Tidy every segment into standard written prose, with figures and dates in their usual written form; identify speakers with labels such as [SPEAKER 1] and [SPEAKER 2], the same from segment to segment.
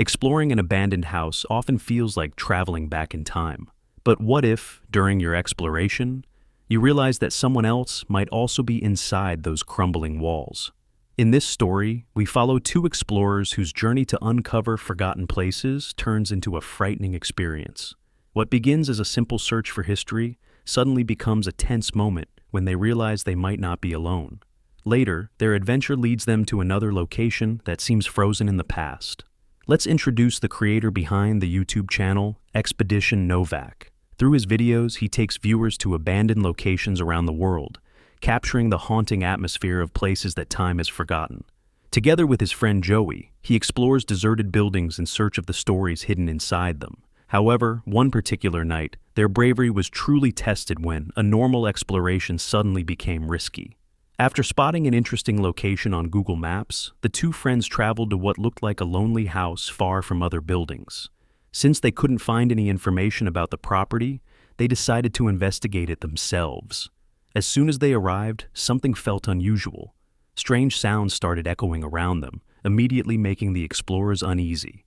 [SPEAKER 1] Exploring an abandoned house often feels like traveling back in time. But what if, during your exploration, you realize that someone else might also be inside those crumbling walls? In this story, we follow two explorers whose journey to uncover forgotten places turns into a frightening experience. What begins as a simple search for history suddenly becomes a tense moment when they realize they might not be alone. Later, their adventure leads them to another location that seems frozen in the past. Let's introduce the creator behind the YouTube channel, Expedition Novak. Through his videos, he takes viewers to abandoned locations around the world, capturing the haunting atmosphere of places that time has forgotten. Together with his friend Joey, he explores deserted buildings in search of the stories hidden inside them. However, one particular night, their bravery was truly tested when a normal exploration suddenly became risky. After spotting an interesting location on Google Maps, the two friends traveled to what looked like a lonely house far from other buildings. Since they couldn't find any information about the property, they decided to investigate it themselves. As soon as they arrived, something felt unusual. Strange sounds started echoing around them, immediately making the explorers uneasy.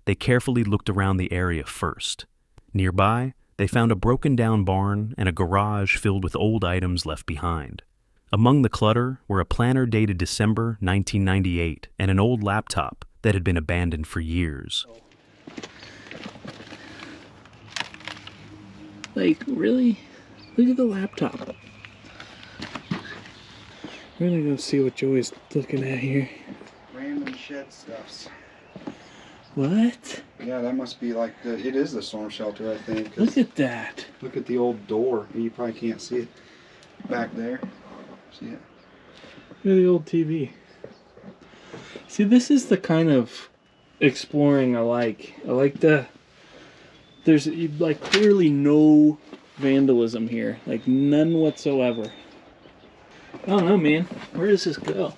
[SPEAKER 1] They carefully looked around the area first. Nearby, they found a broken-down barn and a garage filled with old items left behind. Among the clutter were a planner dated December 1998 and an old laptop that had been abandoned for years.
[SPEAKER 2] Like, really? Look at the laptop. We're gonna go see what Joey's looking at here.
[SPEAKER 3] Random shed stuffs.
[SPEAKER 2] What?
[SPEAKER 3] Yeah, that must be like it is the storm shelter, I think.
[SPEAKER 2] Look at that.
[SPEAKER 3] Look at the old door. You probably can't see it back there. See it?
[SPEAKER 2] Look at the old TV. See, this is the kind of exploring I like. I like there's like clearly no vandalism here. Like none whatsoever. I don't know, man. Where does this go?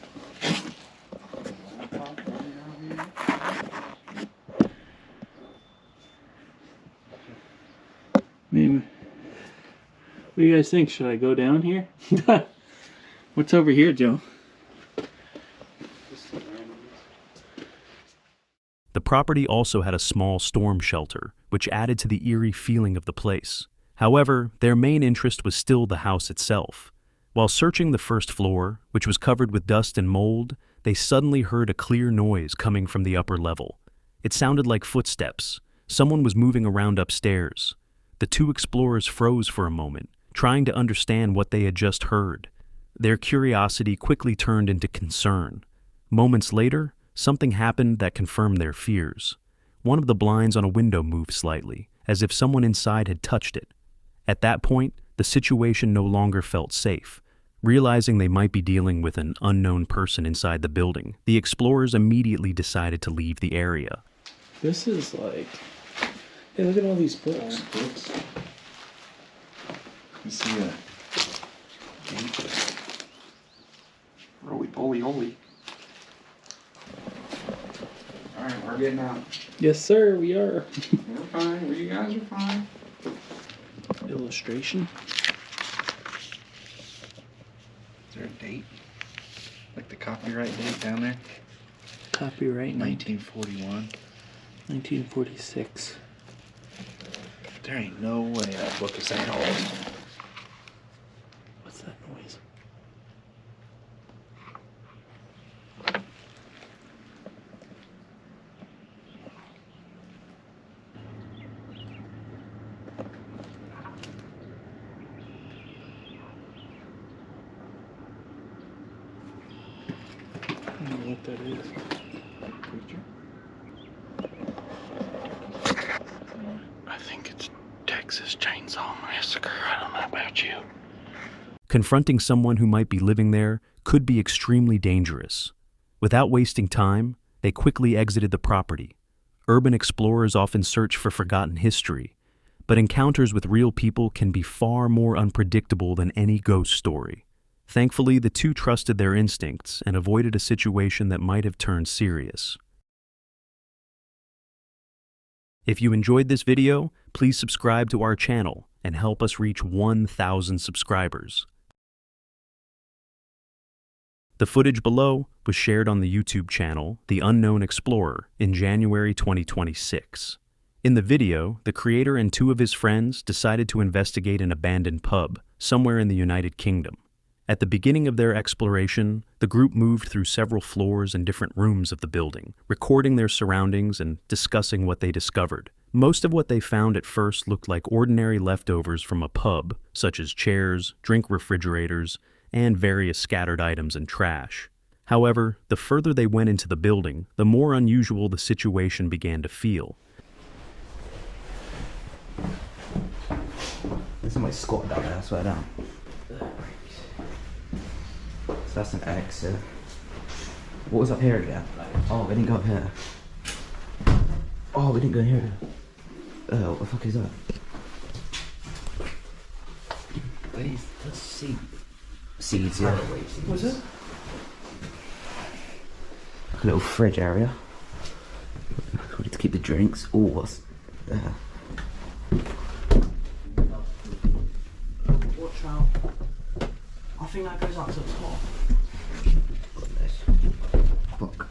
[SPEAKER 2] Maybe. What do you guys think? Should I go down here? What's over here, Joe?
[SPEAKER 1] The property also had a small storm shelter, which added to the eerie feeling of the place. However, their main interest was still the house itself. While searching the first floor, which was covered with dust and mold, they suddenly heard a clear noise coming from the upper level. It sounded like footsteps. Someone was moving around upstairs. The two explorers froze for a moment, trying to understand what they had just heard. Their curiosity quickly turned into concern. Moments later, something happened that confirmed their fears. One of the blinds on a window moved slightly, as if someone inside had touched it. At that point, the situation no longer felt safe. Realizing they might be dealing with an unknown person inside the building, the explorers immediately decided to leave the area.
[SPEAKER 2] This is like... Hey, look at all these books.
[SPEAKER 3] You see that? Roly poly holy. Alright, we're getting out.
[SPEAKER 2] Yes, sir, we are.
[SPEAKER 3] We're fine. You guys are fine.
[SPEAKER 2] Illustration.
[SPEAKER 3] Is there a date? Like the copyright date down there?
[SPEAKER 2] Copyright
[SPEAKER 3] 1941.
[SPEAKER 2] 1946.
[SPEAKER 3] There ain't no way that book is that old.
[SPEAKER 2] What's that noise? I don't know what that is.
[SPEAKER 3] Preacher?
[SPEAKER 2] I think it's Texas Chainsaw Massacre. I don't know about you.
[SPEAKER 1] Confronting someone who might be living there could be extremely dangerous. Without wasting time, they quickly exited the property. Urban explorers often search for forgotten history, but encounters with real people can be far more unpredictable than any ghost story. Thankfully, the two trusted their instincts and avoided a situation that might have turned serious. If you enjoyed this video, please subscribe to our channel and help us reach 1,000 subscribers. The footage below was shared on the YouTube channel The Unknown Explorer in January 2026. In the video, the creator and two of his friends decided to investigate an abandoned pub somewhere in the United Kingdom. At the beginning of their exploration, the group moved through several floors and different rooms of the building, recording their surroundings and discussing what they discovered. Most of what they found at first looked like ordinary leftovers from a pub, such as chairs, drink refrigerators, and various scattered items and trash. However, the further they went into the building, the more unusual the situation began to feel.
[SPEAKER 4] There's somebody squatted down there, I swear down. So that's an exit. What was up here again? Oh, we didn't go up here. Oh, we didn't go here. What the fuck is that? Let's see. Seeds, yeah.
[SPEAKER 2] Was it?
[SPEAKER 4] Like a little fridge area. We need to keep the drinks. Oh, what's there?
[SPEAKER 5] Watch out. I think that goes up to the top.
[SPEAKER 4] Got this. Fuck.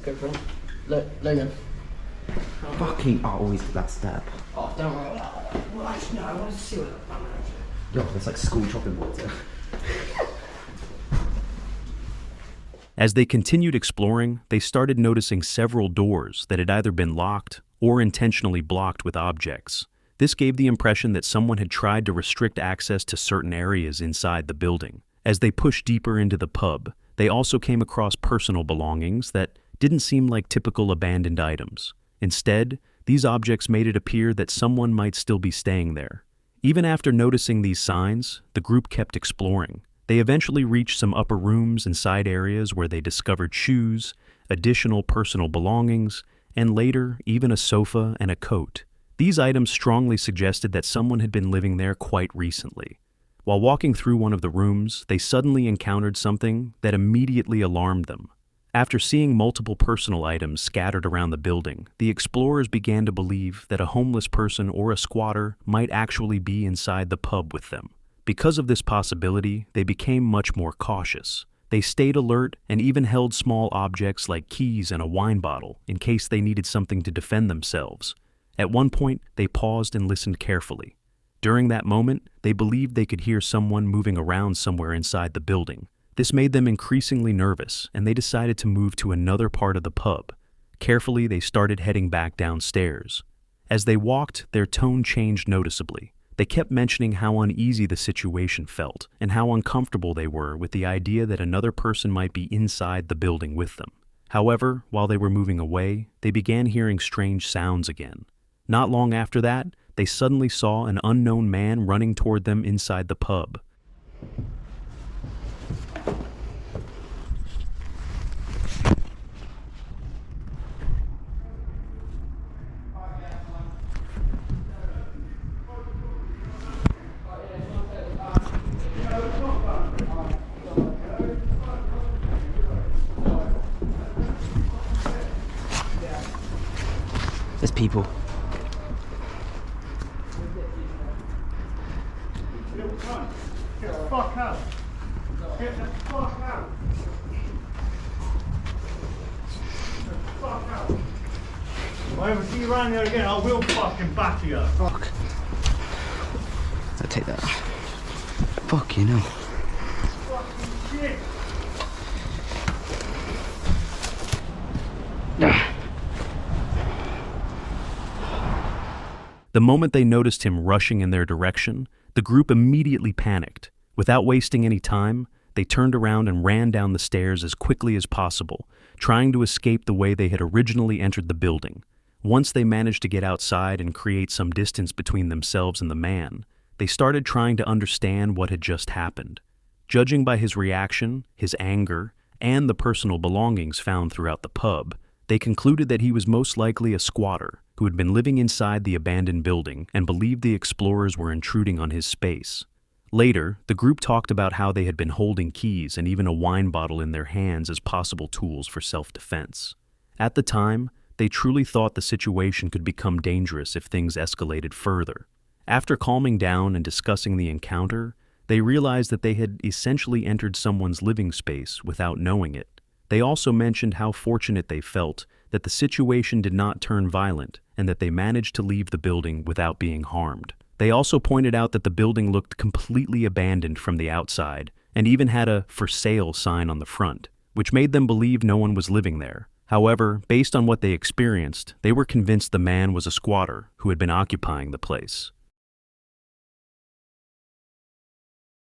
[SPEAKER 5] Go for it. Logan.
[SPEAKER 4] Fucking, I always do that step.
[SPEAKER 5] Oh, don't worry about that. Well, actually, no, I want to see what
[SPEAKER 4] Yo, there's like school chopping boards here.
[SPEAKER 1] As they continued exploring, they started noticing several doors that had either been locked or intentionally blocked with objects. This gave the impression that someone had tried to restrict access to certain areas inside the building. As they pushed deeper into the pub, they also came across personal belongings that didn't seem like typical abandoned items. Instead, these objects made it appear that someone might still be staying there. Even after noticing these signs, the group kept exploring. They eventually reached some upper rooms and side areas where they discovered shoes, additional personal belongings, and later, even a sofa and a coat. These items strongly suggested that someone had been living there quite recently. While walking through one of the rooms, they suddenly encountered something that immediately alarmed them. After seeing multiple personal items scattered around the building, the explorers began to believe that a homeless person or a squatter might actually be inside the pub with them. Because of this possibility, they became much more cautious. They stayed alert and even held small objects like keys and a wine bottle in case they needed something to defend themselves. At one point, they paused and listened carefully. During that moment, they believed they could hear someone moving around somewhere inside the building. This made them increasingly nervous, and they decided to move to another part of the pub. Carefully, they started heading back downstairs. As they walked, their tone changed noticeably. They kept mentioning how uneasy the situation felt and how uncomfortable they were with the idea that another person might be inside the building with them. However, while they were moving away, they began hearing strange sounds again. Not long after that, they suddenly saw an unknown man running toward them inside the pub.
[SPEAKER 4] There's people.
[SPEAKER 6] Get the fuck out. Get the fuck out. Get the fuck out. If I ever see you around there again, I will fucking batter you.
[SPEAKER 4] Fuck. I'll take that. Fuck, you know.
[SPEAKER 6] Fucking shit.
[SPEAKER 1] The moment they noticed him rushing in their direction, the group immediately panicked. Without wasting any time, they turned around and ran down the stairs as quickly as possible, trying to escape the way they had originally entered the building. Once they managed to get outside and create some distance between themselves and the man, they started trying to understand what had just happened. Judging by his reaction, his anger, and the personal belongings found throughout the pub, they concluded that he was most likely a squatter who had been living inside the abandoned building and believed the explorers were intruding on his space. Later, the group talked about how they had been holding keys and even a wine bottle in their hands as possible tools for self-defense. At the time, they truly thought the situation could become dangerous if things escalated further. After calming down and discussing the encounter, They realized that they had essentially entered someone's living space without knowing it. They also mentioned how fortunate they felt that the situation did not turn violent and that they managed to leave the building without being harmed. They also pointed out that the building looked completely abandoned from the outside and even had a "for sale" sign on the front, which made them believe no one was living there. However, based on what they experienced, they were convinced the man was a squatter who had been occupying the place.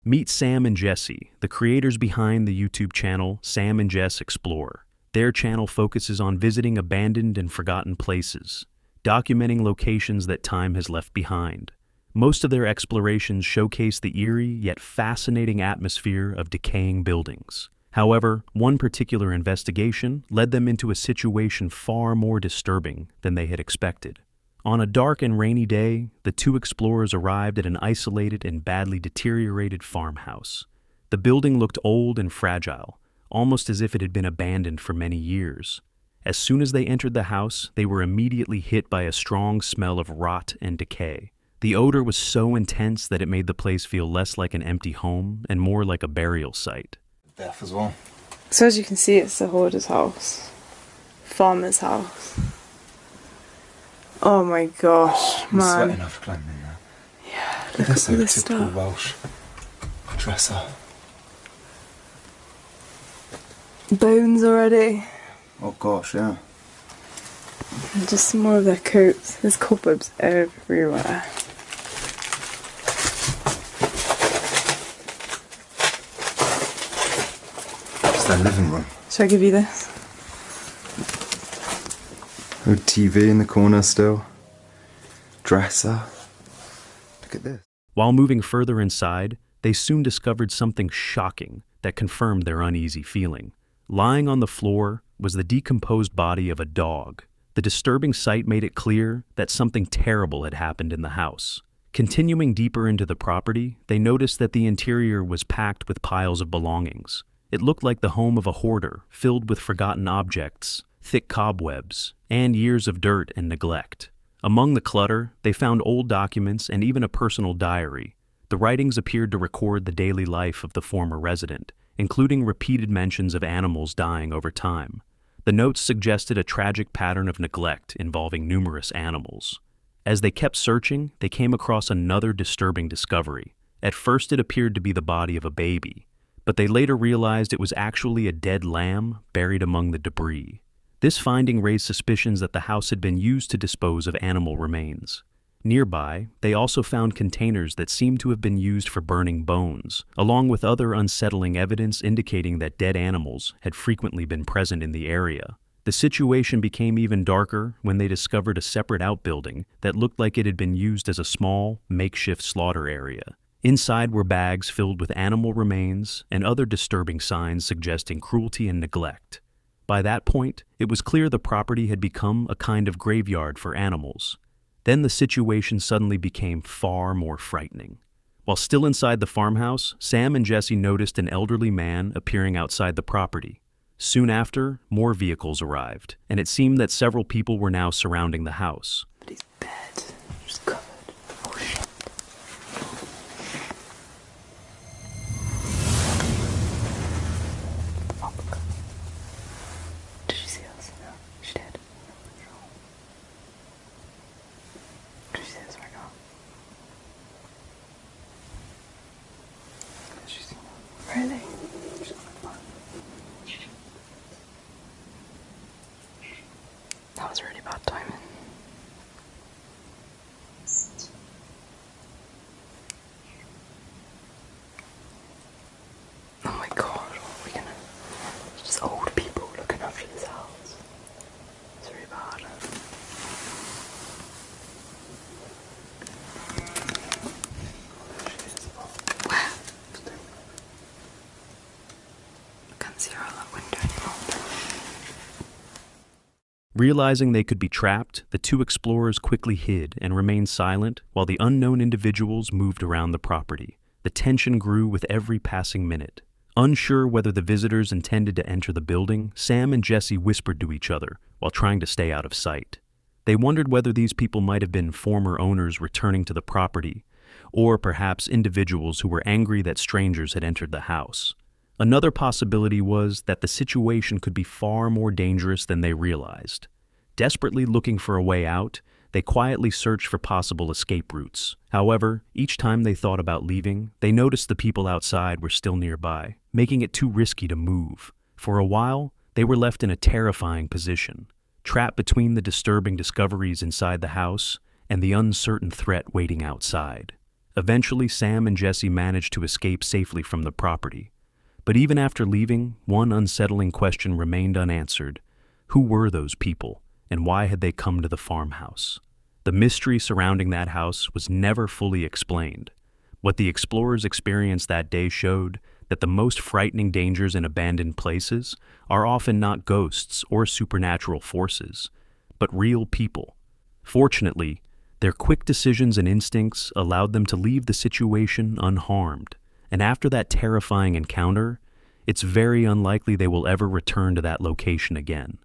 [SPEAKER 1] Meet Sam and Jesse, the creators behind the YouTube channel Sam and Jess Explore. Their channel focuses on visiting abandoned and forgotten places, documenting locations that time has left behind. Most of their explorations showcase the eerie yet fascinating atmosphere of decaying buildings. However, one particular investigation led them into a situation far more disturbing than they had expected. On a dark and rainy day, the two explorers arrived at an isolated and badly deteriorated farmhouse. The building looked old and fragile, almost as if it had been abandoned for many years. As soon as they entered the house, they were immediately hit by a strong smell of rot and decay. The odor was so intense that it made the place feel less like an empty home and more like a burial site.
[SPEAKER 3] Death as well.
[SPEAKER 7] So as you can see, it's the hoarder's house. Farmer's house. Oh my gosh,
[SPEAKER 3] I'm
[SPEAKER 7] man.
[SPEAKER 3] sweating after climbing in there.
[SPEAKER 7] Yeah, look at
[SPEAKER 3] That's
[SPEAKER 7] all
[SPEAKER 3] a
[SPEAKER 7] this
[SPEAKER 3] typical
[SPEAKER 7] stuff.
[SPEAKER 3] Welsh dresser.
[SPEAKER 7] Bones already.
[SPEAKER 3] Oh gosh, yeah.
[SPEAKER 7] And just some more of their coats. There's cobwebs everywhere.
[SPEAKER 3] It's their living room.
[SPEAKER 7] Should I give you this?
[SPEAKER 3] No TV in the corner still. Dresser. Look at this.
[SPEAKER 1] While moving further inside, they soon discovered something shocking that confirmed their uneasy feeling. Lying on the floor was the decomposed body of a dog. The disturbing sight made it clear that something terrible had happened in the house. Continuing deeper into the property, they noticed that the interior was packed with piles of belongings. It looked like the home of a hoarder, filled with forgotten objects, thick cobwebs, and years of dirt and neglect. Among the clutter, they found old documents and even a personal diary. The writings appeared to record the daily life of the former resident, including repeated mentions of animals dying over time. The notes suggested a tragic pattern of neglect involving numerous animals. As they kept searching, they came across another disturbing discovery. At first it appeared to be the body of a baby, but they later realized it was actually a dead lamb buried among the debris. This finding raised suspicions that the house had been used to dispose of animal remains. Nearby, they also found containers that seemed to have been used for burning bones, along with other unsettling evidence indicating that dead animals had frequently been present in the area. The situation became even darker when they discovered a separate outbuilding that looked like it had been used as a small, makeshift slaughter area. Inside were bags filled with animal remains and other disturbing signs suggesting cruelty and neglect. By that point, it was clear the property had become a kind of graveyard for animals. Then the situation suddenly became far more frightening. While still inside the farmhouse, Sam and Jesse noticed an elderly man appearing outside the property. Soon after, more vehicles arrived, and it seemed that several people were now surrounding the house.
[SPEAKER 7] But his bed just covered. Oh shit. Oh, God. Did you see us? No, she did. Did you see us right now? Did you see us? Really? That was really bad timing. Oh my god, what are we gonna... It's just old people looking after this house. It's really bad. Where? I can't see her out that window anymore.
[SPEAKER 1] Realizing they could be trapped, the two explorers quickly hid and remained silent while the unknown individuals moved around the property. The tension grew with every passing minute. Unsure whether the visitors intended to enter the building, Sam and Jesse whispered to each other while trying to stay out of sight. They wondered whether these people might have been former owners returning to the property, or perhaps individuals who were angry that strangers had entered the house. Another possibility was that the situation could be far more dangerous than they realized. Desperately looking for a way out, they quietly searched for possible escape routes. However, each time they thought about leaving, they noticed the people outside were still nearby, making it too risky to move. For a while, they were left in a terrifying position, trapped between the disturbing discoveries inside the house and the uncertain threat waiting outside. Eventually, Sam and Jesse managed to escape safely from the property. But even after leaving, one unsettling question remained unanswered. Who were those people, and why had they come to the farmhouse? The mystery surrounding that house was never fully explained. What the explorers experienced that day showed that the most frightening dangers in abandoned places are often not ghosts or supernatural forces, but real people. Fortunately, their quick decisions and instincts allowed them to leave the situation unharmed, and after that terrifying encounter, it's very unlikely they will ever return to that location again.